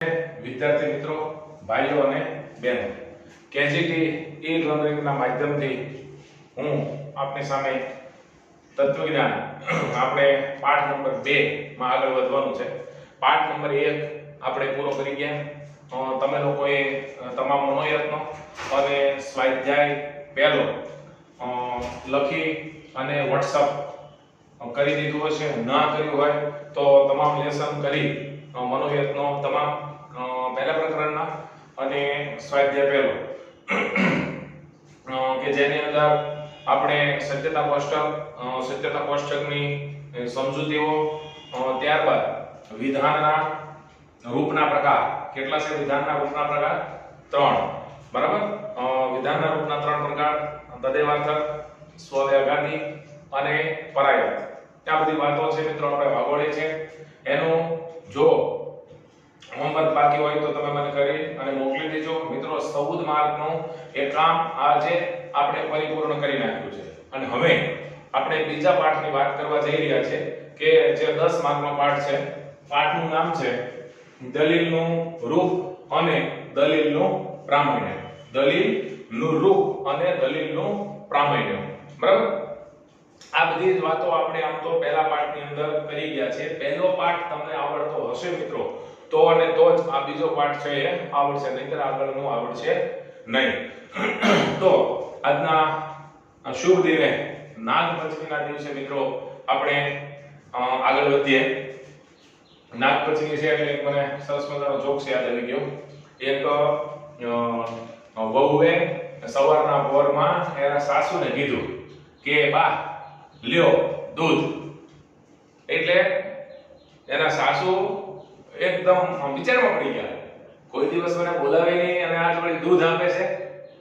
વિદ્યાર્થી મિત્રો, ભાઈઓ અને બહેનો, કેજીટી ઈ-લર્નિંગના માધ્યમથી હું આપની સામે તત્વજ્ઞાન આપણે પાઠ નંબર 2 માં આગળ વધવાનું છે. પાઠ નંબર 1 આપણે પૂરો કરી ગયા. તમે લોકોએ તમામ મનોયત્નો અને સ્વાધ્યાય પહેલો લખી અને WhatsApp કરી દીધું હશે. ના કર્યું હોય તો તમામ લેસન કરી મનોયત્નો તમામ પહેલા પ્રકરણના અને સ્વાધ્યાય પહેલો કે જેની અંદર આપણે સત્યતા કોષ્ટકની સમજૂતીઓ, ત્યારબાદ વિધાનના રૂપના પ્રકાર. કેટલા છે વિધાનના રૂપના પ્રકાર? 3. બરાબર. વિધાનના રૂપના 3 પ્રકાર: તદેવાર્થક, સ્વવ્યાઘાતી અને પરાયત. આ બધી વાતો છે મિત્રો, આપણે વાગોળી છે. એનું જો હોમવર્ક બાકી હોય તો તમે મને કરી અને મોકલી દેજો મિત્રો. 14 માર્કનું એ કામ આજે આપણે પરિપૂર્ણ કરી નાખ્યું છે. અને હવે આપણે બીજા પાઠની વાત કરવા જઈ રહ્યા છે કે જે 10 માર્કનો પાઠ છે. પાઠનું નામ છે દલીલનું રૂપ અને દલીલનું પ્રામાણ્ય. દલીલનું રૂપ અને દલીલનું પ્રામાણ્ય. બરાબર. આ બધી જ વાતો આપણે આમ તો પહેલા પાઠની અંદર કરી ગયા છે. પહેલો પાઠ તમને આવડતો હશે મિત્રો તો અને તો જ આ બીજો પાઠ છે એ આવડશે, નહીંતર આગળનું આવડશે નહીં. તો આજના શુભ દિને નાગપંચમીના દિવસે મિત્રો આપણે આગળ વધીએ. નાગપંચમી છે એટલે મને સરસ મજાનો જોક્સ યાદ આવી ગયો. એક વહુએ સવારના પોરમાં એના સાસુને કીધું કે બા લ્યો દૂધ. એટલે એના સાસુ એકદમ વિચારમાં પડી ગયા. કોઈ દિવસ મને બોલાવે નહીં અને આજ વળી દૂધ આપે છે.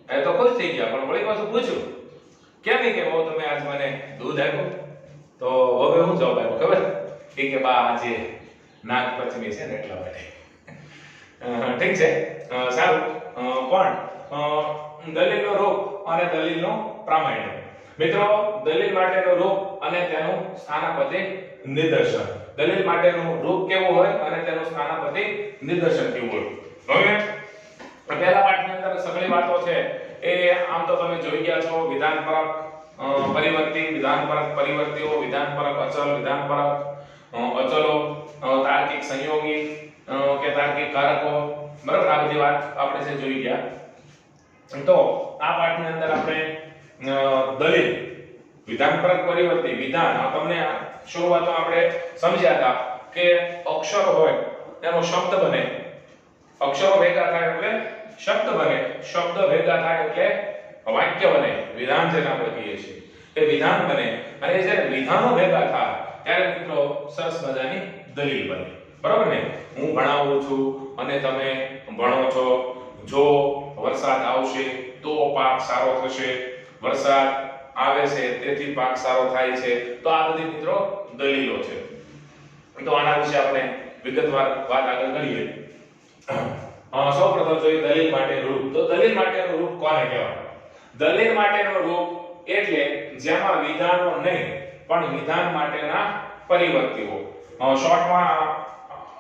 એ તો ખુશ થઈ ગયા, પણ વળી પાછું પૂછ્યું કેમ નહીં કે બહુ તમે આજ મને દૂધ આપ્યું? તો હવે હું જવાબ આપ્યો ખબર કે બા આજે નાગપંચમી છે ને એટલા માટે. ઠીક છે, સારું. પણ દલીલનો રૂપ અને દલીલનો પ્રામાણ્ય. મિત્રો, દલીલ માટેનો રૂપ અને તેનું સ્થાનાપતિ નિદર્શન. દલીલ માટેનું રૂપ કેવું હોય અને તેનું સ્થાનાપતિ નિદર્શન કેવું હોય. હવે પહેલા પાઠની અંદર સઘળી વાતો છે એ આમ તો તમે જોઈ ગયા છો. વિધાનપરક પરિવર્તી, વિધાનપરક પરિવર્તીઓ, વિધાનપરક અચલ, વિધાનપરક અચલો, તાર્કિક સંયોગી કે તાર્કિક કારકો. બરાબર. આ બધી વાત આપણે જે જોઈ ગયા. તો આ પાઠની અંદર આપણે દલીલ, વિધાનપરક પરિવર્તી, વિધાન. તમને શરૂઆતમાં આપણે સમજ્યા હતા કે અક્ષરો હોય એનો શબ્દ બને, અક્ષરો ભેગા થાય એટલે શબ્દ બને, શબ્દ ભેગા થાય એટલે વાક્ય બને. વિધાન જેને આપણે કહીએ છીએ એ વિધાન બને. અને જ્યારે વિધાનો ભેગા થાય ત્યારે મિત્રો સરસ મજાની દલીલ બને. બરાબર ને? હું ભણાવું છું અને તમે ભણો છો. જો વરસાદ આવશે તો પાક સારો થશે, વરસાદ આવે છે તેથી પાક સારો થાય છે. તો આ બધી મિત્રો દલીલો છે. તો આના વિશે આપણે વિગતવાર વાત આગળ કરીએ. સૌપ્રથમ જોઈએ દલીલ માટેનું રૂપ. તો દલીલ માટેનું રૂપ કોને કહેવાય? દલીલ માટેનું રૂપ એટલે જેમાં વિધાનો નહીં પણ વિધાન માટેના પરિવર્તીઓ. શોર્ટમાં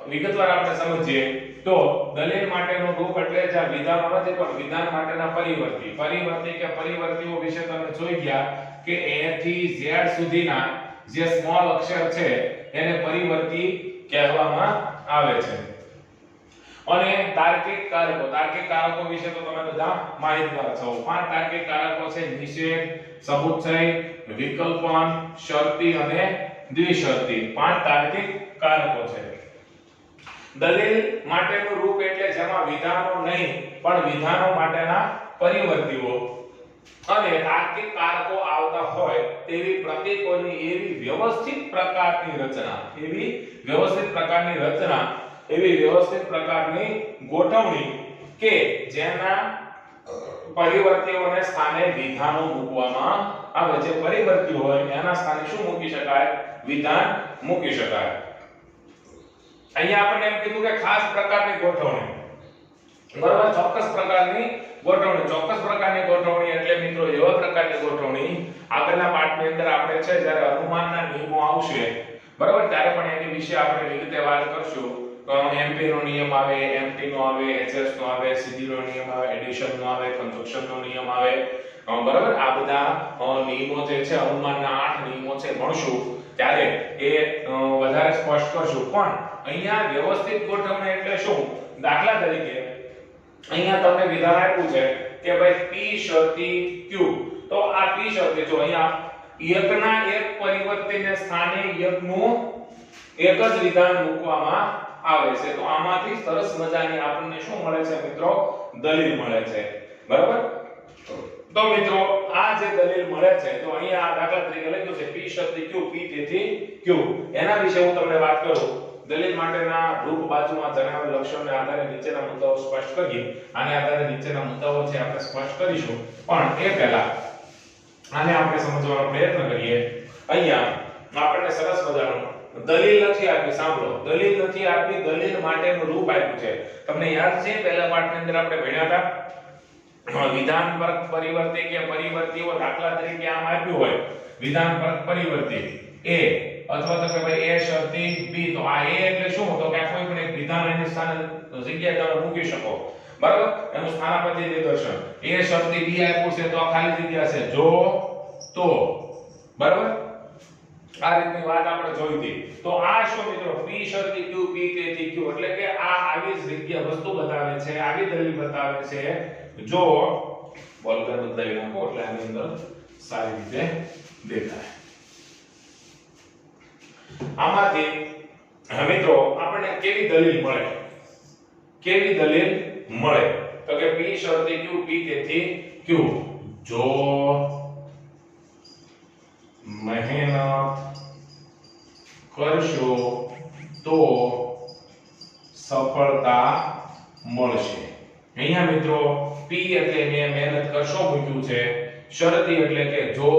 વિગતવાર આપણે સમજીએ તો દલીલ માટેનું રૂપ એટલે જ્યાં વિધાનો નથી પણ વિધાન માટેના પરિવર્તી. પરિવર્તી કે પરિવર્તીઓ વિશે તમે જોઈ ગયા કે A થી Z સુધીના જે સ્મોલ અક્ષર છે એને પરિવર્તી કહેવામાં આવે છે. અને તાર્કિક કારકો. તાર્કિક કારકો વિશે તો તમે બધા માહિતગાર છો. 5 તાર્કિક કારકો છે: નિષેધ, સબુચ્ચય, વિકલ્પન, શરતી અને દ્વિશરતી. 5 તાર્કિક કારકો છે. દલીલ માટેનું રૂપ એટલે જેમાં વિધાનો નહીં પણ વિધાનો માટેના પરિવર્તીઓ અને તાર્કિક કારકો આવતા હોય તેવી પ્રતીકોની એવી વ્યવસ્થિત પ્રકારની રચના, એવી વ્યવસ્થિત પ્રકારની રચના, એવી વ્યવસ્થિત પ્રકારની ગોઠવણી કે જેના પરિવર્તીઓને સ્થાને વિધાનો મૂકવામાં આવે. જે પરિવર્તીઓ હોય એના સ્થાને શું મૂકી શકાય? વિધાન મૂકી શકાય. અહીંયા આપણે એમ કીધું કે ખાસ પ્રકારની ગોઠવણી. બરાબર. ચોક્કસ પ્રકારની ગોઠવણી. ચોક્કસ પ્રકારની ગોઠવણી એટલે મિત્રો એવા પ્રકારની ગોઠવણી આગળના પાઠની અંદર આપણે છે જ્યારે અનુમાનના નિયમો આવશે બરાબર ત્યારે પણ એની વિશે આપણે વિગતે વાત કરશું. એમપી નો નિયમ આવે, એમટી નો આવે, એચએસ નો આવે, સીધી નો નિયમ આવે, એડિશન નો આવે, કન્જક્શન નો નિયમ આવે, બરાબર. આ બધા નિયમો જે છે અનુમાનના 8 નિયમો છે ભણશું ત્યારે એ વધારે સ્પષ્ટ કરશું. પણ અહીંયા વ્યવસ્થિત ગોઠવણી એટલે શું? દાખલા તરીકે અહીંયા તમને વિધાન આપ્યું છે કે ભાઈ p શરતી q. તો આ p શરતી જો અહીંયા એકના એક પરિવર્તીને સ્થાને એકનું એક જ વિધાન મૂકવામાં આવે છે. તો આમાંથી સરસ મજાની આપણને શું મળે છે મિત્રો? દલીલ મળે છે, બરાબર. તો મિત્રો આ જે દલીલ મળે છે તો અહીંયા દાખલા તરીકે લખ્યું છે p શરતી q, p તેથી q. એના વિશે હું તમને વાત કરું. દલીલ માટેના રૂપ બાજુમાં જણાવેલ લક્ષણોને આધારે નીચેના મુદ્દાઓ સ્પષ્ટ કરીએ. આને આધારે નીચેના મુદ્દાઓ છે આપણે સ્પષ્ટ કરીશું. પણ એ પહેલા આને આપણે સમજવાનો પ્રયત્ન કરીએ. અહીંયા આપણને સરસ મજાનું દલીલ નથી આપી. સાંભળો, દલીલ નથી આપી, દલીલ માટેનું રૂપ આપ્યું છે. તમને યાદ છે પહેલા પાઠની અંદર આપણે ભણ્યા હતા વિધાન પરક પરિવર્તી કે પરિવર્તીઓ. દાખલા તરીકે આમ આપ્યું હોય વિધાન પરક પરિવર્તી a અથવા તો કે ભાઈ a શરતી b. તો આ a એટલે શું? તો કે કોઈ પણ એક વિધાન એની સ્થાને જગ્યાએ તમે મૂકી શકો, બરાબર. એનું સ્થાનાપતિ નિદર્શન. a શરતી b આપ્યું છે તો આ ખાલી જગ્યા છે જો તો, બરાબર. આ રીતની વાત આપણે જોઈ હતી. તો આ શું મિત્રો? p શરતી q, p તેથી q. એટલે કે આ આવી જગ્યા વસ્તુ બતાવે છે, આવી દલીલ બતાવે છે જો બોલપેન બદલાવી નાખો એટલે આની અંદર સારી રીતે દેખાય. આમાંથી મિત્રો આપણને કેવી દલીલ મળે? કેવી દલીલ મળે? તો કે p શરતી q, p તેથી q. જો મહેનત કરશો તો સફળતા મળશે. અહીંયા મિત્રો p એટલે મેં મહેનત કરશો મૂક્યું છે. શરતી એટલે કે જો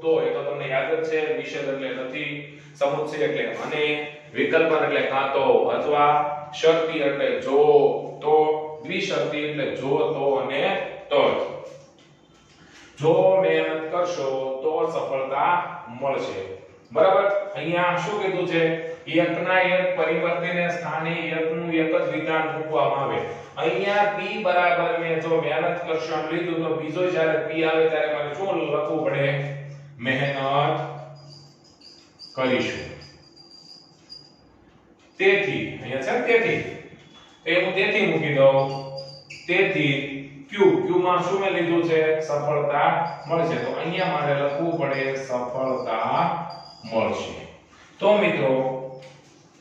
તો, એ તો તમને યાદ જ છે. નિષેધ એટલે નથી, સમુચ્ચય એટલે અને, વિકલ્પન એટલે કાં તો અથવા, શરતી એટલે જો તો, દ્વિશરતી એટલે જો તો અને તો. જો મહેનત કરશો તો સફળતા મળશે, બરાબર. અહીંયા શું કીધું છે? એકના એક પરિવર્તીને સ્થાને એકનું એક જ વિધાન મૂકવામાં આવે. અહીંયા p બરાબર મેં જો મહેનત કરશો એમ લીધું તો બીજો જ્યારે p આવે ત્યારે મારે શું લખવું પડે? મહેનત કરીશું. તેથી અહીંયા છે તેથી, એ હું તેથી મૂકી દઉં. તેથી q માં શું મેં લીધું છે? સફળતા મળશે. તો અહીંયા મારે લખવું પડે સફળતા મળશે. તો મિત્રો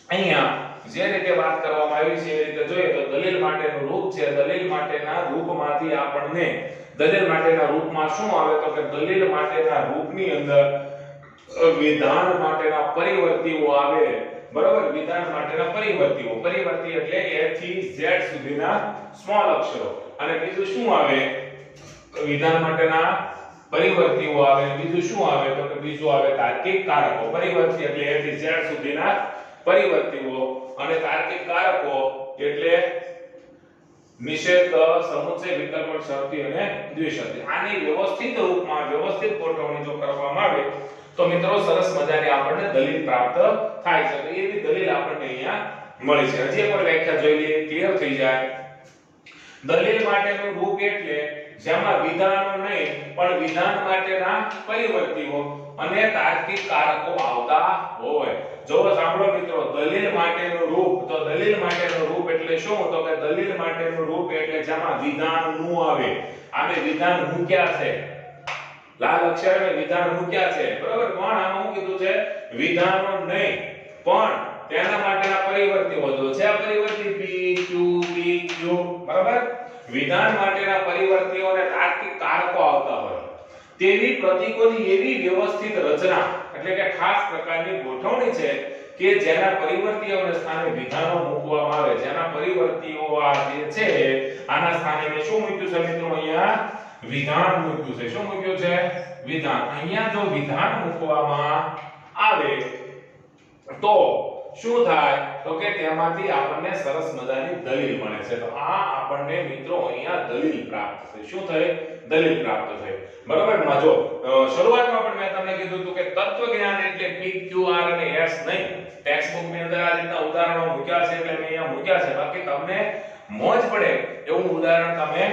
અહીંયા જે રીતે વાત કરવામાં આવી છે એ રીતે જોઈએ તો દલીલ માટેનું રૂપ છે. દલીલ માટેના રૂપમાંથી આપણને દલીલ માટેના રૂપમાં શું આવે? તો કે દલીલ માટેના રૂપની અંદર વિધાન માટેના પરિવર્તીઓ આવે, બરાબર. વિધાન માટેના પરિવર્તીઓ. પરિવર્તી એટલે a થી z સુધીના સ્મોલ અક્ષરો. અને બીજું શું આવે? વિધાન માટેના પરિવર્તીઓ આવે. બીજું શું આવે? તો કે બીજું આવે તાર્કિક કારકો. પરિવર્તી એટલે a થી z સુધીના પરિવર્તીઓ અને તાર્કિક કારકો એટલે નિષેધ, સમુચ્ચય, વિકલ્પન, શરતી અને દ્વિશરતી. આની વ્યવસ્થિત રૂપમાં વ્યવસ્થિત ગોઠવણી જો કરવામાં આવે તો મિત્રો સરસ મજાની આપણને દલીલ પ્રાપ્ત થાય છે. તો એવી દલીલ આપણને અહીંયા મળી છે. હજી એકવાર વ્યાખ્યા જોઈ લઈએ, ક્લિયર થઈ જાય. દલીલ માટેનું રૂપ એટલે જેમાં વિધાનો નહીં પણ વિધાન માટેના પરિવર્તીઓ અને તાર્કિક કારકો આવતા હોય. જો સાંભળો મિત્રો, દલીલ માટેનું રૂપ. તો દલીલ માટેનું રૂપ એટલે શું? તો કે દલીલ માટેનું રૂપ એટલે જેમાં વિધાન નું આવે. આને વિધાન મૂક્યા છે, લાલ અક્ષરે વિધાન મૂક્યા છે, બરાબર. પણ આમાં શું કીધું છે? વિધાનો નહીં પણ તેના માટેના પરિવર્તીઓ જો છે. આ પરિવર્તી p q p q, બરાબર. વિધાન માટેના પરિવર્તીઓ અને તાર્કિક કારકો આવતા હોય તેવી પ્રતીકોની એવી વ્યવસ્થિત રચના એટલે કે ખાસ પ્રકારની ગોઠવણી છે કે જેના પરિવર્તીઓના સ્થાને વિધાનો મૂકવામાં આવે. જેના પરિવર્તીઓ આ જે છે આના સ્થાને મેં શું મૂક્યું છે મિત્રો? અહીંયા વિધાન મૂક્યું છે. શું મૂક્યું છે? વિધાન. અહીંયા જો વિધાન મૂકવામાં આવે તો શું થાય? તો કે તેમાંથી આપણને સરસ મજાની દલીલ મળે છે. તો આ આપણને મિત્રો અહીંયા દલીલ પ્રાપ્ત થઈ. શું થઈ? દલીલ પ્રાપ્ત થઈ, બરાબર. માં જો શરૂઆતમાં પણ મેં તમને કીધું હતું કે તત્વજ્ઞાન એટલે p q r અને s નહીં. ટેક્સ્ટ બુક ની અંદર આ રીતના ઉદાહરણો મૂક્યા છે એટલે મેં અહીંયા તમને મોજ પડે એવું ઉદાહરણ તમે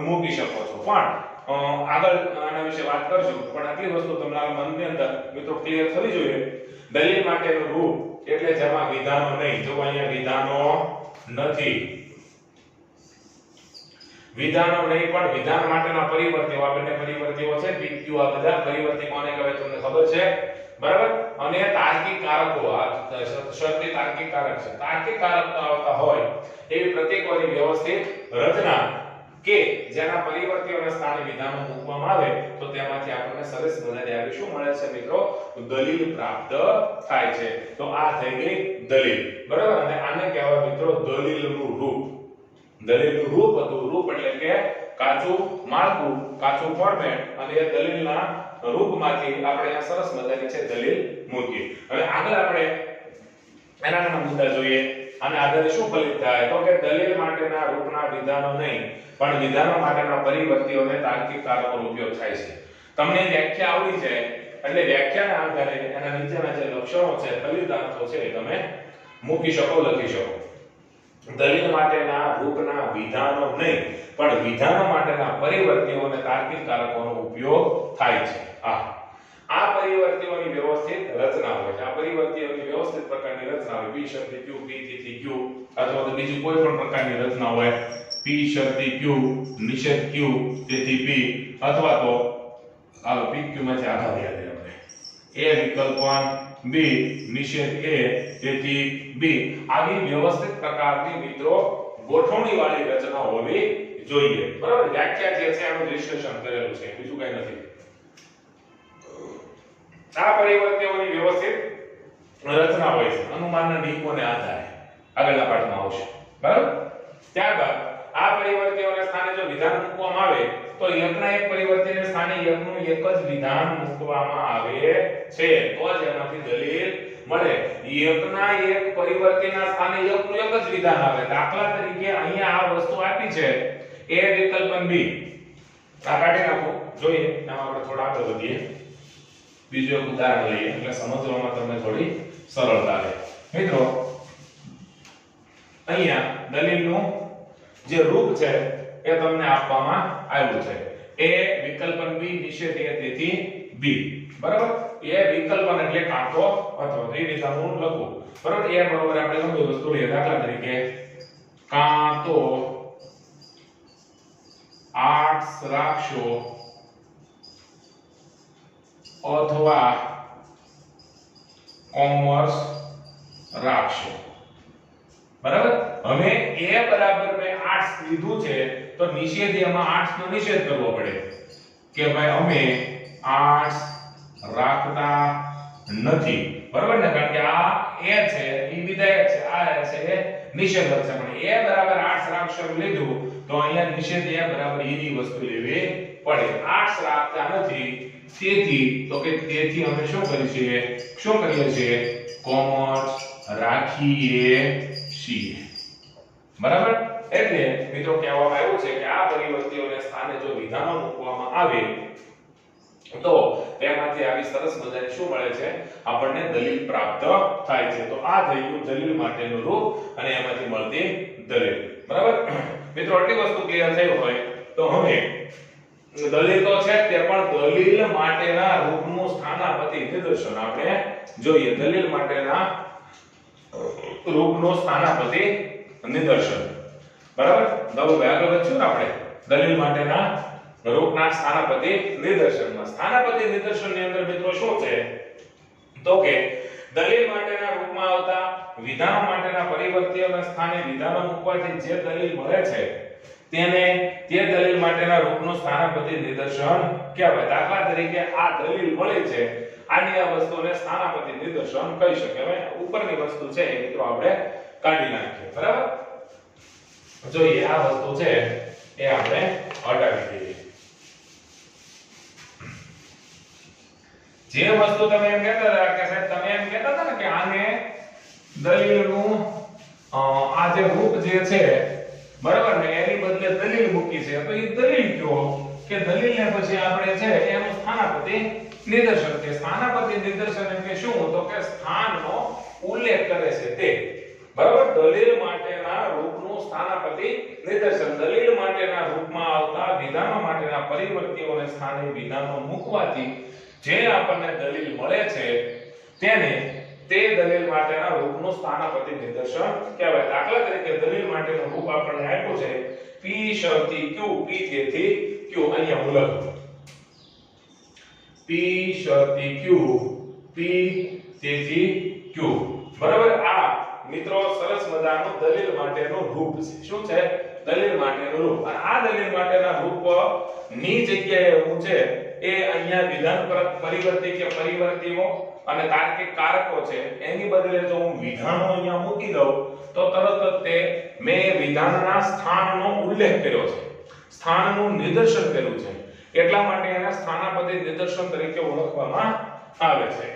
મૂકી શકો છો. પણ આગળ આના વિશે વાત કરશું, પણ આટલી વસ્તુ તમારા મનની અંદર મિત્રો ક્લિયર થવી જોઈએ. દલીલ માટેનું રૂપ એટલે જેમાં વિધાનો નહીં. જો અહીંયા વિધાનો નથી, વિધાનો નહીં, પણ વિધાન માટેના પરિવર્તીઓ, આ બંને પરિવર્તીઓ છે PQ, આ બધા પરિવર્તી કોને કહેવાય તમને ખબર છે, બરાબર? અને તાર્કિક કારકો, આ શરતી તાર્કિક કારક છે. તાર્કિક કારકો આવતા હોય એવી પ્રતીકોની વ્યવસ્થિત રચના કે જેના પરિવર્તીઓના સ્થાને વિધાનો મૂકવામાં આવે તો તેમાંથી આપણને સરસ મજાની આવી શું મળે છે મિત્રો, દલીલ પ્રાપ્ત થાય છે. તો આ થઈ ગઈ દલીલ, બરાબર? અને આને કહેવાય મિત્રો દલીલનું રૂપ. દલીલનું રૂપ હતું, રૂપ એટલે કે કાચું માળખું, કાચું ફોર્મેટ, અને એ દલીલના રૂપમાંથી આપણે આ સરસ મજાની છે દલીલ મૂકી. હવે આગળ આપણે એના નાના મુદ્દા જોઈએ. અને આધારે શું ફલિત થાય તો કે દલીલ માટેના રૂપના વિધાનો નહીં પણ વિધાનો માટેના પરિવર્તીઓને તાર્કિક કારકોનો ઉપયોગ થાય છે. તમને વ્યાખ્યા આવડી જાય એટલે વ્યાખ્યાના આધારે એના નીચેના જે લક્ષણો છે, ફલિતાંશો છે એ તમે મૂકી શકો, લખી શકો. દલીલ માટેના રૂપના વિધાનો નહીં પણ વિધાનો માટેના પરિવર્તીઓ અને તાર્કિક કારકોનો ઉપયોગ થાય છે. આ પરિવર્તીઓની વ્યવસ્થિત રચના હોય છે. આ પરિવર્તીઓની વ્યવસ્થિત પ્રકારની રચના હોય. p શરતી q, p થી q, અથવા તો બીજી કોઈ પણ પ્રકારની રચના હોય. p શરતી q, નિષેધ q તેથી p, અથવા તો હાલો pq માંથી આધાર યાદ આપણે a વિકલ્પન b, નિષેધ a તેથી b. આવી વ્યવસ્થિત પ્રકારની મિત્રો ગોઠવણી વાળી રચના હોવી જોઈએ, બરાબર? વ્યાખ્યા જે છે એનું વિશ્લેષણ કરેલું છે, બીજું કંઈ નથી. આ પરિવર્તીઓની વ્યવસ્થિત રચના હોય છે અનુમાનના નિયમોને આધારે, આગળના પાઠમાં આવશે, બરાબર? ત્યારબાદ આ પરિવર્તીઓના સ્થાને જો વિધાન મૂકવામાં આવે તો એકના એક પરિવર્તીને સ્થાને એકનું એક જ વિધાન મૂકવામાં આવે છે તો જ એમાંથી દલીલ મળે. એકના એક પરિવર્તીના સ્થાને એકનું એક જ વિધાન આવે. દાખલા તરીકે અહીંયા આ વસ્તુ આપી છે a વિકલ્પન b, આ કાઢી નાખો, જોઈએ એમાં આપણે થોડા આગળ વધીએ. બીજું એક ઉદાહરણ લઈએ એટલે સમજવામાં તમને થોડી સરળતા રહે. મિત્રો અહીંયા દલીલનું જે રૂપ છે એ તમને આપવામાં આવ્યું છે. a વિકલ્પન b, નિષેધ a તેથી b, બરાબર? a વિકલ્પન એટલે કાંટો અથવા એ રીતે હું લખું, બરાબર? a બરાબર આપણે ગમે વસ્તુ લઈએ. દાખલા તરીકે કાં તો આર્ટ્સ રાખશો અથવા કોમર્સ રાખશો, બરાબર? હવે a બરાબર મેં આર્ટ્સ લીધું છે તો નિષેધ એમાં આર્ટ્સ નો નિષેધ કરવો પડે કે ભાઈ અમે આર્ટ્સ રાખતા નથી, બરાબર ને? કારણ કે આ a છે એ વિધાયક છે, આ છે એ નિષેધક છે. પણ a બરાબર આર્ટ્સ રાખશો લીધું તો અહીંયા નિષેધ a બરાબર e ની વસ્તુ લેવી પડે. આર્ટ્સ રાખતા નથી તેથી તો કે તેથી અમે શું કરીએ છીએ કોમર્સ રાખીએ છીએ, બરાબર? એટલે મિત્રો કહેવામાં આવ્યું છે કે આ પરિવર્તીઓને સ્થાને જો વિધાનો મૂકવામાં આવે તો તેમાંથી આવી સરસ મજાની શું મળે છે, આપણને દલીલ પ્રાપ્ત થાય છે. તો આ થઈ ગયું દલીલ માટેનું રૂપ અને એમાંથી મળતી દલીલ, બરાબર? મિત્રો આટલી વસ્તુ ક્લિયર થઈ હોય તો હવે દલીલ તો છે તે પણ દલીલ માટેના રૂપનું સ્થાનાપતિ નિદર્શન આપણે જોઈએ. દલીલ માટેના રૂપનું સ્થાનાપતિ નિદર્શન, બરાબર? દવ આગળ વધશું આપણે દલીલ માટેના રૂપના સ્થાનાપતિ નિદર્શનમાં. સ્થાનાપતિ નિદર્શનની અંદર મિત્રો શું છે તો કે દલીલ માટેના રૂપમાં આવતા વિધાનો માટેના પરિવર્તીઓના સ્થાને વિધાનો મૂકવાથી જે દલીલ મળે છે તેને તે દલીલ માટેના રૂપનું સ્થાનાપતિ નિદર્શન કહેવાય. દાખલા તરીકે આ દલીલ મળી છે, આની આ વસ્તુને સ્થાનાપતિ નિદર્શન કહી શકાય. હવે ઉપરની વસ્તુ છે એ મિત્રો આપણે કાઢી નાખીએ, બરાબર? જોઈએ આ વસ્તુ છે એ આપણે હટાવી દઈએ. જે વસ્તુ તમે એમ કહેતા હતા કે સાહેબ તમે એમ કહેતા હતા ને કે આને દલીલનું આ જે રૂપ જે છે, બરાબર ને, એની બદલે દલીલ મૂકી છે તો એ દલીલ કયો કે દલીલને પછી આપણે છે એનું સ્થાનાપતિ નિદર્શન કે સ્થાનાપતિ નિદર્શન એટલે શું તો કે સ્થાનનો ઉલ્લેખ કરે છે તે, બરાબર. દલીલ માટેના રૂપનું સ્થાનાપતિ નિદર્શન. દલીલ માટેના રૂપમાં આવતા વિધાનો માટેના પરિવર્તીઓને સ્થાને વિધાનો મૂકવાથી જે આપણને દલીલ મળે છે તેને તે દલીલ માટેના રૂપનું સ્થાનાપતિ નિદર્શન કહેવાય. દાખલા તરીકે દલીલ માટેનું રૂપ આપણને આપ્યું છે p શરતી q, p તેથી q. અહીંયા હું લખું p શરતી q, p તેથી q. બરાબર. આ મિત્રો સરસ મજાનું દલીલ માટેનું રૂપ છે. શું છે? દલીલ માટેનું રૂપ. અને આ દલીલ માટેના રૂપ ની જગ્યાએ હું છે એ અહીંયા વિધાન પરિવર્તી કે પરિવર્તીઓ અને તાર્કિક કારકો છે એની બદલે જો હું વિધાનો અહીંયા મૂકી દઉં તો તરત જ તે મેં વિધાનના સ્થાનનો ઉલ્લેખ કર્યો છે, સ્થાનનું નિદર્શન કર્યું છે, એટલા માટે એના સ્થાનાપતિ નિદર્શન તરીકે ઓળખવામાં આવે છે.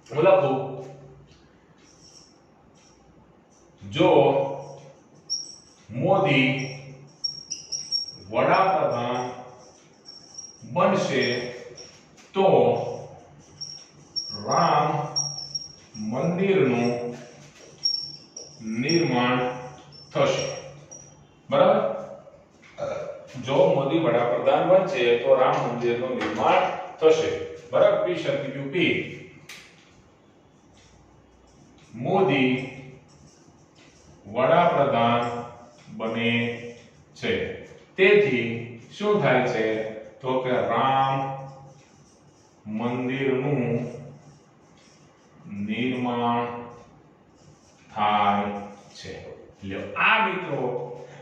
હું લખું જો મોદી વડાપ્રધાન બનશે તો રામ મંદિરનું નિર્માણ થશે. બરાબર. જો મોદી વડાપ્રધાન બનશે તો રામ મંદિરનું નિર્માણ થશે. બરાબર. પી શરતી ક્યુ, પી મોદી વડાપ્રધાન બને છે તેથી શું થાય છે તો કે રામ મંદિરનું નિર્માણ થાય છે. લ્યો આ મિત્રો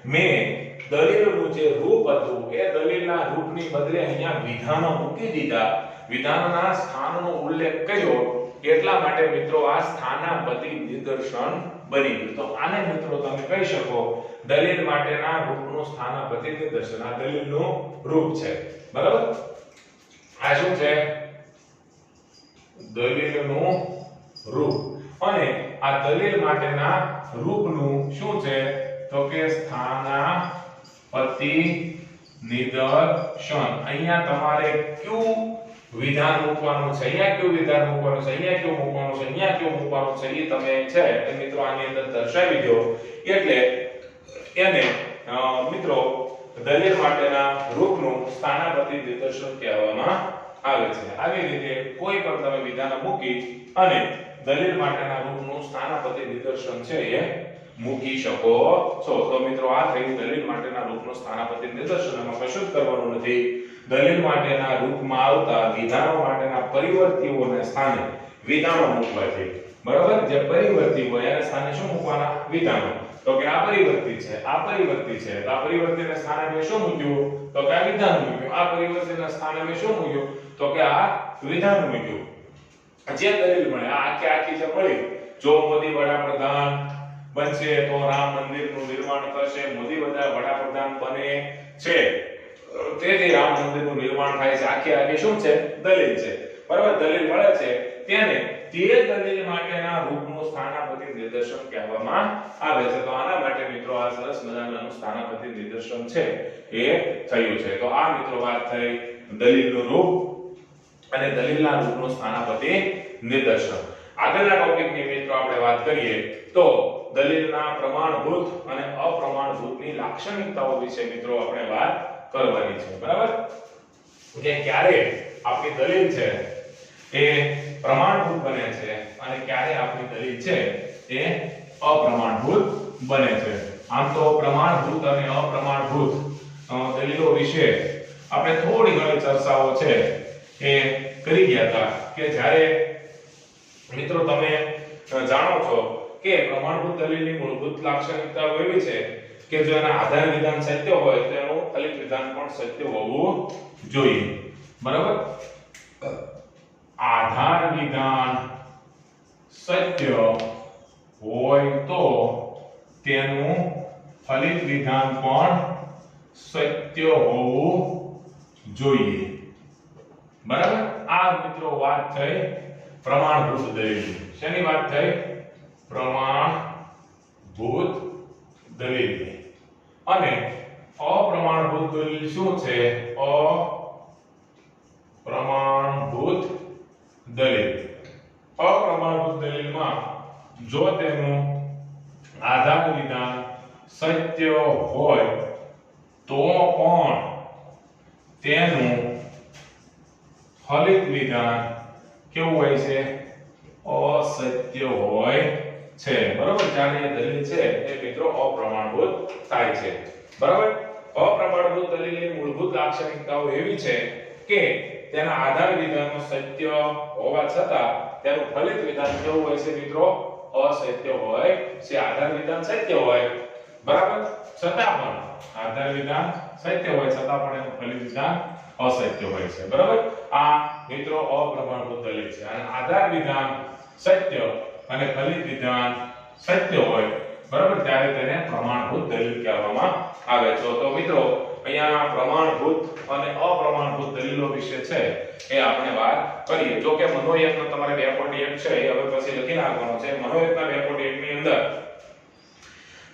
મેં દલીલનું જે રૂપ હતું એ દલીલના રૂપની બદલે અહીંયા વિધાનો મૂકી દીધા, વિધાનના સ્થાનનો ઉલ્લેખ કર્યો એટલા માટે મિત્રો આ સ્થાનાપતિ નિદર્શન બની ગયું. તો આને મિત્રો તમે કહી શકો દલીલ માટેના રૂપનું સ્થાનાપતિ નિદર્શન. આ દલીલનું રૂપ છે. બરાબર. આ શું છે? દલીલનું રૂપ. અને આ દલીલ માટેના રૂપનું શું છે તો કે સ્થાનાપતિ નિદર્શન. અહીંયા તમારે ક્યુ વિધાન મૂકવાનું છે, અહીંયા ક્યુ વિધાન મૂકવાનું છે, અહીંયા ક્યુ મૂકવાનું છે, અહીંયા ક્યુ મૂકવાનું છે એ તમે છે એ મિત્રો આની અંદર દર્શાવી દો એટલે એને મિત્રો દલીલ માટેના રૂપનું સ્થાનાપતિ નિદર્શન કહેવામાં આવે છે. આવી રીતે કોઈ પણ તમે વિધાન મૂકી અને દલીલ માટેના રૂપનું સ્થાનાપતિ નિદર્શન છે એ મૂકી શકો છો. તો મિત્રો આ થયું દલીલ માટેના રૂપનું સ્થાનાપતિ નિદર્શન. એમાં કશું જ કરવાનું નથી. દલીલ માટેના રૂપમાં આવતા વિધાનો માટેના પરિવર્તીઓને સ્થાને વિધાનો મૂકવા છે. બરાબર. જે પરિવર્તી હોય એના સ્થાને શું મૂકવાના? વિધાનો. તો કે આ પરિવર્તી છે, આ પરિવર્તી છે, તો આ પરિવર્તીના સ્થાને મેં શું મૂક્યું તો કે આ વિધાન મૂક્યું. આ પરિવર્તીના સ્થાને મેં શું મૂક્યું તો કે આ વિધાન મૂક્યું. જે દલીલ મળે આ આખી જે મળી, જો મોદી વડાપ્રધાન બનશે તો રામ મંદિરનું નિર્માણ થશે, મોદી વડાપ્રધાન બને છે તેથી રામ મંદિરનું નિર્માણ થાય છે. આખી શું છે? દલીલ છે. બરાબર. દલીલ મળે છે તેને તે દલીલ માટેના રૂપનું સ્થાનાપતિ નિદર્શન કહેવામાં આવે છે. તો આના માટે મિત્રો આ સરસ મજાનું સ્થાનાપતિ નિદર્શન છે એ થયું છે. તો આ મિત્રો વાત થઈ દલીલનું રૂપ અને દલીલના રૂપનું સ્થાનાપતિ નિદર્શન. આગળના ટોપિકની મિત્રો આપણે વાત કરીએ તો દલીલના પ્રમાણભૂત અને અપ્રમાણભૂતની લાક્ષણિકતાઓ વિશે મિત્રો આપણે વાત કરવાની છે. બરાબર. કે ક્યારે આપણી દલીલ છે એ પ્રમાણભૂત બને છે અને ક્યારે આપણી દલીલ છે એ અપ્રમાણભૂત બને છે. આમ તો પ્રમાણભૂત અને અપ્રમાણભૂત દલીલો વિશે આપણે થોડી ઘણી ચર્ચાઓ છે એ કરી ગયા હતા કે જ્યારે મિત્રો તમે જાણો છો કે પ્રમાણભૂત દલીલની મૂળભૂત લાક્ષણિકતાઓ એવી છે કે જો એના આધાર વિધાન સત્ય હોય તો એનું ફલિત વિધાન પણ સત્ય હોવું જોઈએ. બરાબર. આધાર વિધાન સત્ય હોય તો તેનું ફલિત વિધાન પણ સત્ય હોવું જોઈએ. બરાબર. આ મિત્રો વાત થઈ પ્રમાણભૂત દલીલ. શેની વાત થઈ? પ્રમાણભૂત દલીલ. અને અપ્રમાણભૂત દલીલ શું છે? અપ્રમાણભૂત દલીલ. અપ્રમાણભૂત દલીલમાં જો તેનું આધાર વિધાન સત્ય હોય તો પણ તેનું ફલિત વિધાન કેવું હોય છે? અસત્ય હોય છે. બરાબર? જ્યારે એ દલીલ છે એ મિત્રો અપ્રમાણભૂત થાય છે. બરાબર? અપ્રમાણભૂત દલીલની મૂળભૂત લાક્ષણિકતાઓ એવી છે કે તેના આધાર વિધાનો સત્ય હોવા છતાં તેનું ફલિત વિધાન કેવું હોય છે મિત્રો? અસત્ય હોય છે. આધાર વિધાન સત્ય હોય, બરાબર, છતાં પણ આધાર વિધાન સત્ય હોય છતાં પણ એનું ફલિત વિધાન અસત્ય હોય છે. બરાબર? આ મિત્રો અપ્રમાણભૂત દલીલ છે. અને આધાર વિધાન સત્ય અને ફલિત વિધાન સત્ય હોય, બરાબર, ત્યારે તેને પ્રમાણભૂત દલીલ કહેવામાં આવે છે. તો મિત્રો અહીંયા પ્રમાણભૂત અને અપ્રમાણભૂત દલીલો વિશે છે એ આપણે વાત કરીએ. જો કે મનોયજ્ઞ તમારે 2.1 છે એ હવે પછી લખી નાખવાનો છે. મનોયજ્ઞના 2.1 ની અંદર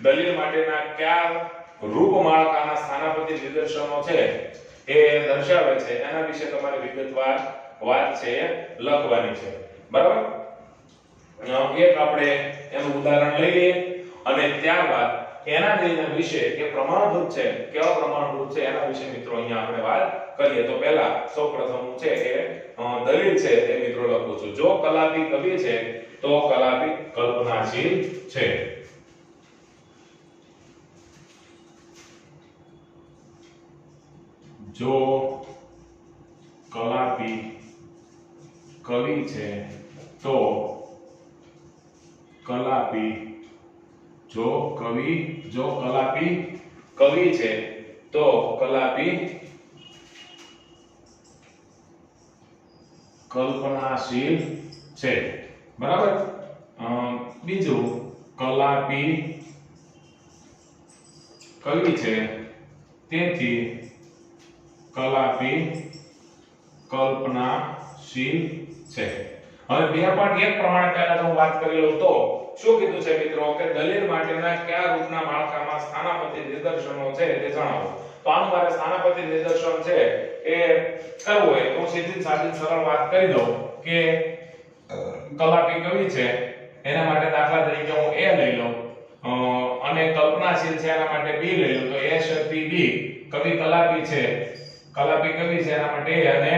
દલીલ માટેના કયા રૂપમાળખાના સ્થાનાપતિ નિદર્શનો છે એ દર્શાવે છે એના વિશે તમારે વિગતવાર વાત છે એ લખવાની છે. બરાબર? એક આપણે એનું ઉદાહરણ લઈ લઈએ અને ત્યારબાદ એના જેના વિશે કે પ્રમાણભૂત છે કે અપ્રમાણભૂત છે એના વિશે મિત્રો અહીંયા આપણે વાત કરીએ. તો પહેલા સૌપ્રથમ છે એ દલીલ છે એ મિત્રો લખું છું. જો કલાપી કવિ છે તો કલાપી કલ્પનાશીલ છે. જો કલાપી કવિ છે તો કલાપી કવિ છે તો કલાપી કલ્પનાશીલ છે. બરાબર? બીજું, કલાપી કવિ છે તેથી કલાપી કલ્પનાશીલ છે. હવે 2.1 પ્રમાણે પહેલા જો વાત કરી લઉં તો શું કીધું છે મિત્રો કે દલીલ માટેના કયા રૂપના માળખામાં સ્થાનાપતિ નિદર્શનો છે તે જણાવો. તો આનું મારે સ્થાનાપતિ નિદર્શન છે એ કરવું હોય તો સીધી સાદી સરળ વાત કરી દઉં કે કલાપી કવિ છે એના માટે દાખલા તરીકે હું A લઈ લઉં અને કલ્પનાશીલ છે એના માટે B લઈ લઉં. તો A શક્તિ B, કવિ કલાપી છે એના માટે A અને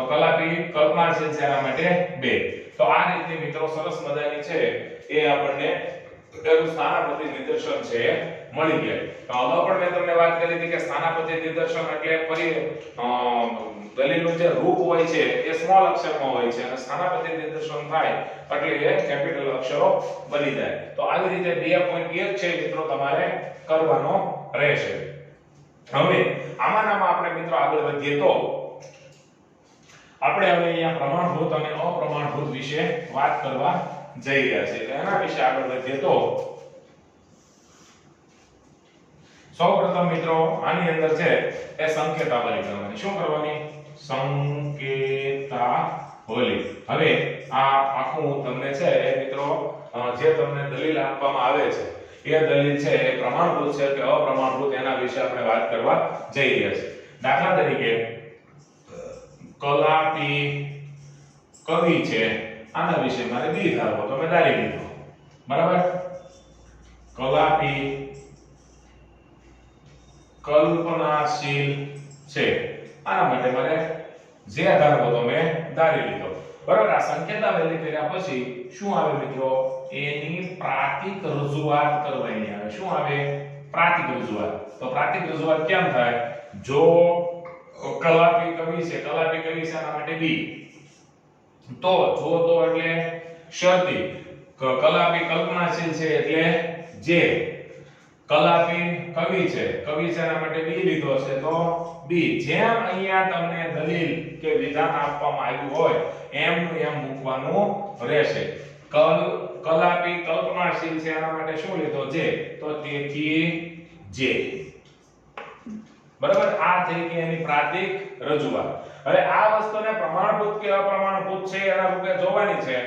કલાપી કલ્પનાશીલ છે એના માટે 2. તો આ રીતની મિત્રો સરસ મજાની છે એ આપણને તેનું સ્થાનાપતિ નિદર્શન છે મળી ગયા. તો અગાઉ પણ મેં તમને વાત કરી હતી કે સ્થાનાપતિ નિદર્શન એટલે દલીલનું જે રૂપ હોય છે એ સ્મોલ અક્ષરમાં હોય છે અને સ્થાનાપતિ નિદર્શન થાય એટલે એ કેપિટલ અક્ષરો બની જાય. તો આવી રીતે 2.1 છે મિત્રો તમારે કરવાનો રહેશે. હવે આમાં આપણે મિત્રો આગળ વધીએ તો આપણે હવે અહીંયા પ્રમાણભૂત અને અપ્રમાણભૂત વિશે વાત કરવા જઈ રહ્યા છીએ. એના વિશે આગળ વધીએ તો સૌપ્રથમ મિત્રો આની અંદર છે એ સંકેતાવલી કરવાની. શું કરવાની? સંકેતાવલી. હવે આ આખું તમને છે એ મિત્રો જે તમને દલીલ આપવામાં આવે છે એ દલીલ છે એ પ્રમાણભૂત છે કે અપ્રમાણભૂત એના વિશે આપણે વાત કરવા જઈ રહ્યા છીએ. દાખલા તરીકે કલાપી કવિ છે આના વિશે મારે બી ધારવો તો મેં ધારી લીધો. બરાબર? કલાપી કલ્પનાશીલ છે આના માટે મારે જે ધારવો તો મેં ધારી લીધો. બરાબર? આ સંકેતાવલી કર્યા પછી શું આવે મિત્રો? એની પ્રાતિક રજૂઆત કરવાની આવે. શું આવે? પ્રાતિક રજૂઆત. તો પ્રાતિક રજૂઆત કેમ થાય? જો કલાપી કવિ છે એના માટે B, તો જો તો એટલે શરતી, કલાપી કલ્પનાશીલ છે એટલે J, કલાપી કવિ છે એના માટે B લીધો છે તો B. જેમ અહીંયા તમને દલીલ કે વિધાન આપવામાં આવ્યું હોય એમનું એમ મૂકવાનું રહેશે. કલાપી કલ્પનાશીલ છે એના માટે શું લીધો? J, તો તેથી J. બરાબર? આ થઈ ગઈ એની પ્રાતિક રજૂઆત. હવે આ વસ્તુને પ્રમાણભૂત કે અપ્રમાણભૂત છે એના રૂપે જોવાની છે.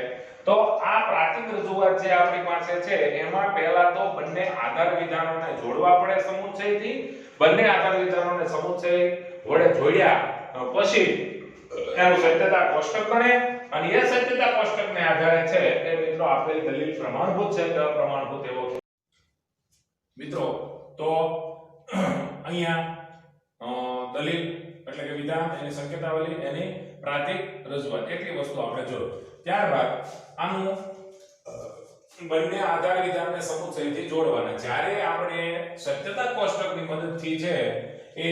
તો આ પ્રાતિક રજૂઆત જે આપણી પાસે છે એમાં પહેલા તો બંને આધાર વિધાનોને જોડવા પડે સમુચ્ચયથી. બંને આધાર વિધાનોને સમુચ્ચય વડે જોડ્યા પછી એનું સત્યતા કોષ્ટક બને અને એ સત્યતા કોષ્ટકને આધારે છે કે મિત્રો આપેલ દલીલ પ્રમાણભૂત છે કે અપ્રમાણભૂત એવો મિત્રો તો અહીંયા દલીલ એટલે કે વિધાન એની સંકેતાવલી એની પ્રાતિક રજૂઆત એટલી વસ્તુ આપણે જોયું ત્યારબાદ આનું બંને આધાર વિધાનને સમુચ્ચયથી જોડવાના જ્યારે આપણે સત્યતા કોષ્ટકની મદદથી છે એ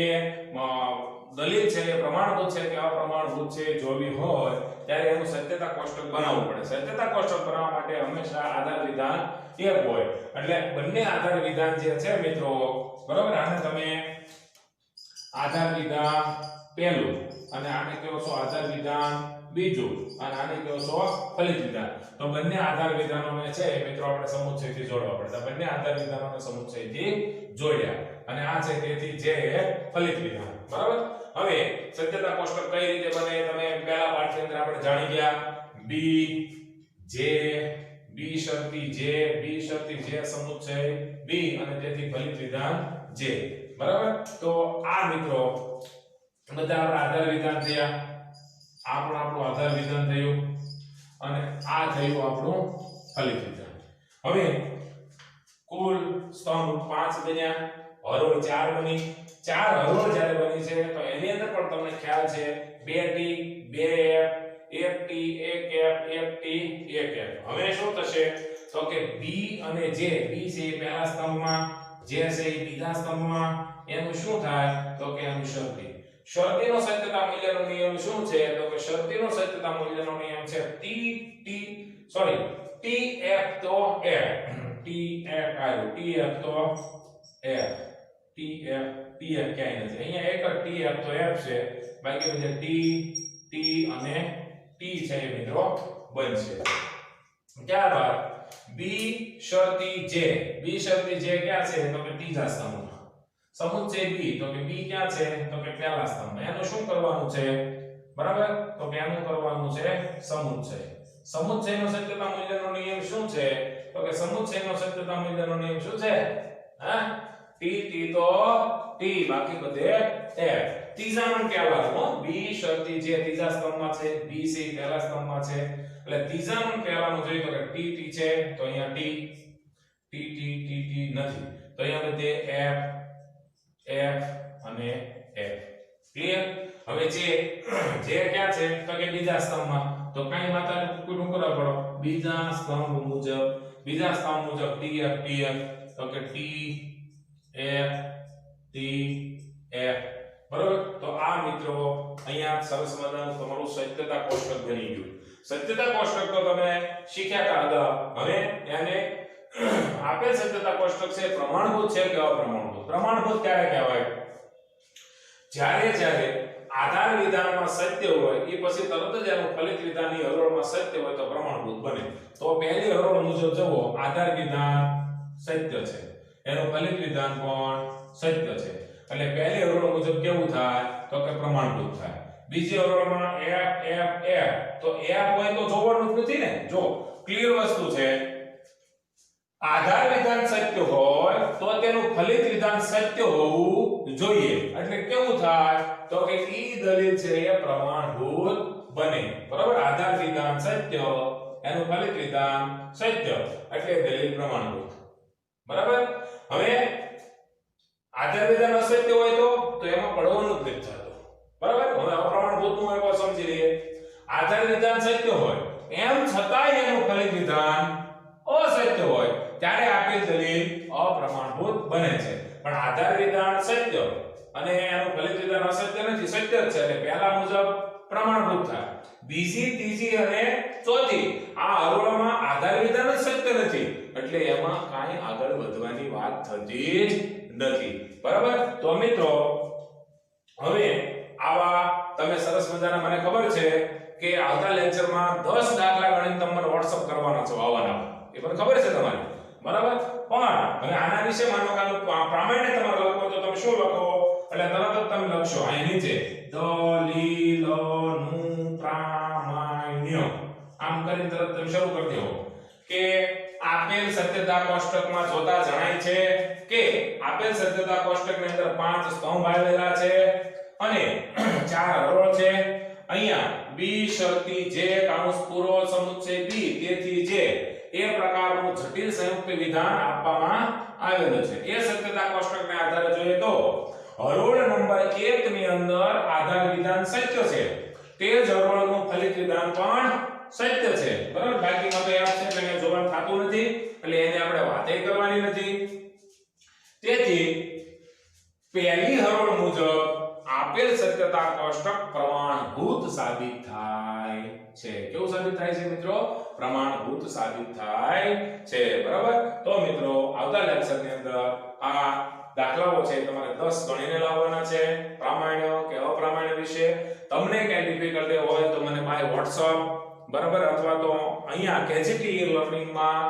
દલીલ છે એ પ્રમાણભૂત છે કે અપ્રમાણભૂત છે જોવી હોય ત્યારે એનું સત્યતા કોષ્ટક બનાવવું પડે સત્યતા કોષ્ટક બનાવવા માટે હંમેશા આધાર વિધાન એક હોય એટલે બંને આધાર વિધાન જે છે મિત્રો બરાબર આને તમે આધાર વિધાન પહેલું અને આને કહો છો આધાર વિધાન બીજું અને આને કહો છો ફલિત વિધાન તો બંને આધાર વિધાનોને છે મિત્રો આપણે સમુચ્ચયથી જોડવા પડે બંને આધાર વિધાનોને સમુચ્ચયથી જોડ્યા અને આ છે તેથી જે ફલિત વિધાન બરાબર હવે સત્યતા કોષ્ટક કઈ રીતે બને તમે પહેલા પાઠની અંદર આપણે જાણી ગયા બી જે બી શરતી જે સમુચ્ચય બી અને તેથી ફલિત વિધાન જે બરાબર તો આ મિત્રો બધા આપણા આધાર વિધાન થયા આ પણ આપણું આધાર વિધાન થયું અને આ થયું આપણું ફલિત વિધાન હવે કુલ સ્તંભ 5 બન્યા હરોળ 4 બની 4 હરોળ જ્યારે બની છે તો એની અંદર પણ તમને ખ્યાલ છે 2t 2f 1t 1f 1t 1f હવે શું થશે તો કે b અને j b છે પહેલા સ્તંભમાં j છે બીજા સ્તંભમાં એનું શું થાય તો કે એનું શરતીનો સત્યતા મૂલ્યનો નિયમ શું છે તો કે શરતીનો સત્યતા મૂલ્યનો નિયમ છે tf તો f tf આવ્યો tf તો f tf ક્યાંય નથી અહીંયા એક જ tf તો f છે બાકી બધા t અને t છે એ મિત્રો બનશે ત્યારબાદ b શરતી j ક્યાં છે તો કે ત્રીજા સ્તંભમાં સમુચ્ચય b તો કે b ક્યાં છે તો કે પહેલા સ્તંભમાં એનું શું કરવાનું છે બરાબર તો કે એનું કરવાનું છે સમુચ્ચયનો સત્યતા મૂલ્યનો નિયમ શું છે તો કે સમુચ્ચયનો સત્યતા મૂલ્યનો નિયમ શું છે હા t તો t બાકી બધે f ત્રીજાનું કહેવાનું b શરતી જે ત્રીજા સ્તંભમાં છે b c પહેલા સ્તંભમાં છે એટલે ત્રીજાનું કહેવાનું જોઈએ તો કે t છે તો અહીંયા t નથી તો અહીંયા બધે f અને f ક્લિયર હવે જે ક્યાં છે તો કે બીજા સ્તંભમાં તો કઈ માતા કુટુંબ કરવા પડો બીજા સ્તંભ મુજબ tf તો કે t f બરોબર તો આ મિત્રો અહીંયા સરસ મજાનું તમારું સત્યતા કોષ્ટક બની ગયું સત્યતા કોષ્ટક તો તમે શીખ્યા હતા અગાઉ હવે એને આપેલ સત્યતા કોષ્ટક છે પ્રમાણભૂત છે કે અપ્રમાણભૂત પ્રમાણભૂત ક્યારે કહેવાય જ્યારે આધાર વિધાનમાં સત્ય હોય એ પછી તરત જ એનું ફલિત વિધાનની હરોળમાં સત્ય હોય તો પ્રમાણભૂત બને તો પહેલી હરોળ મુજબ જુઓ આધાર વિધાન સત્ય છે એનું ફલિત વિધાન પણ સત્ય છે એટલે પહેલી હરોળ મુજબ કેવું થાય તો કે પ્રમાણભૂત થાય બીજી હરોળમાં f તો f હોય તો જોવાનું જ નથી ને જો ક્લિયર વસ્તુ છે આધાર વિધાન સત્ય હોય તો તેનું ફલિત વિધાન સત્ય હોવું જોઈએ એટલે કેવું થાય તો કે ઈ દલીલ છે એ પ્રમાણભૂત બને બરાબર આધાર વિધાન સત્ય એનું ફલિત વિધાન સત્ય એટલે દલીલ પ્રમાણભૂત બરાબર હવે આધાર વિધાન અસત્ય હોય તો એમાં પડવાનું જ નથી થતું બરાબર હવે અપ્રમાણભૂત નું એવો સમજી લઈએ આધાર વિધાન સત્ય હોય એમ છતાંય એનું ફલિત વિધાન અસત્ય હોય ત્યારે આપેલ દલીલ અપ્રમાણભૂત બને છે પણ આધાર વિધાન સત્ય અને એનું ફલિત વિધાન અસત્ય નથી સત્ય જ છે એટલે પહેલા મુજબ પ્રમાણભૂત થાય બીજી ત્રીજી અને ચોથી આ હરોળમાં આધાર વિધાન જ સત્ય નથી એટલે એમાં કાંઈ આગળ વધવાની વાત થતી જ નથી બરાબર તો મિત્રો હવે આવા તમે સરસ મજાના મને ખબર છે કે આવતા લેક્ચરમાં 10 દાખલા ગણીને તમને WhatsApp કરવાના છો આવવાના એ પણ ખબર છે તમારે બરાબર પણ હવે આના વિશે માનો કે પ્રામાણ્ય તમારે લખો તો તમે શું લખો એટલે તરત જ તમે લખશો અહીં નીચે દલીલોનું પ્રામાણ્ય આમ કરીને તરત તમે શરૂ કરી દેવો કે આપેલ સત્યતા કોષ્ટકમાં જોતા જણાય છે કે આપેલ સત્યતા કોષ્ટકની અંદર 5 સ્તંભ આવેલા છે અને 4 હરોળ છે અહીંયા બી શરતી જે કૌંસ પૂરો સમુચ્ચય બી તેથી જે એ પ્રકારનું જટિલ સંયુક્ત વિધાન આપવામાં આવેલું છે. એ સત્યતા કોષ્ટકને આધારે જોઈએ તો હરોળ નંબર 1 ની અંદર આધાર વિધાન સત્ય છે, તે જ હરોળનું ફલિત વિધાન પણ સત્ય છે. બરાબર, બાકીમાં તો યાદ છે એટલે એને જોવાનું થતું નથી, એટલે એને આપણે વાતે કરવાની નથી. તેથી પહેલી હરોળ મુજબ આપેલ સત્યતા કોષ્ટક પ્રમાણભૂત સાબિત થાય છે. કેવું સાબિત થાય છે મિત્રો? પ્રમાણભૂત સાબિત થાય છે. બરાબર, તો મિત્રો આવતા લેક્ચરની અંદર આ દાખલાઓ છે તમારે 10 ગણીને લાવવાના છે, પ્રામાણ્ય કે અપ્રામાણ્ય વિશે. તમને કઈ ડિફિકલ્ટી હોય તો મને બાય WhatsApp, બરાબર, અથવા તો અહીંયા કેજીટી લર્નિંગ માં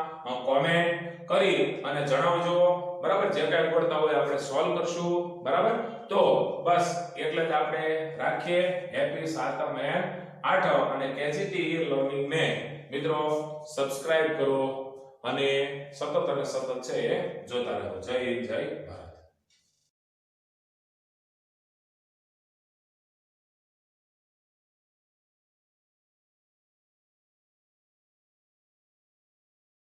કોમેન્ટ કરી અને જણાવજો. બરાબર, જે કાંઈ પડતા હોય આપણે સોલ્વ કરશું. બરાબર, તો બસ એટલે જ આપણે રાખીએ. હેપી 7મ એન્ડ 8મ અને કેજીટી લર્નિંગ ને મિત્રો સબસ્ક્રાઇબ કરો અને સતત છે એ જોતા રહો. જય હિન્દ, જય ભારત.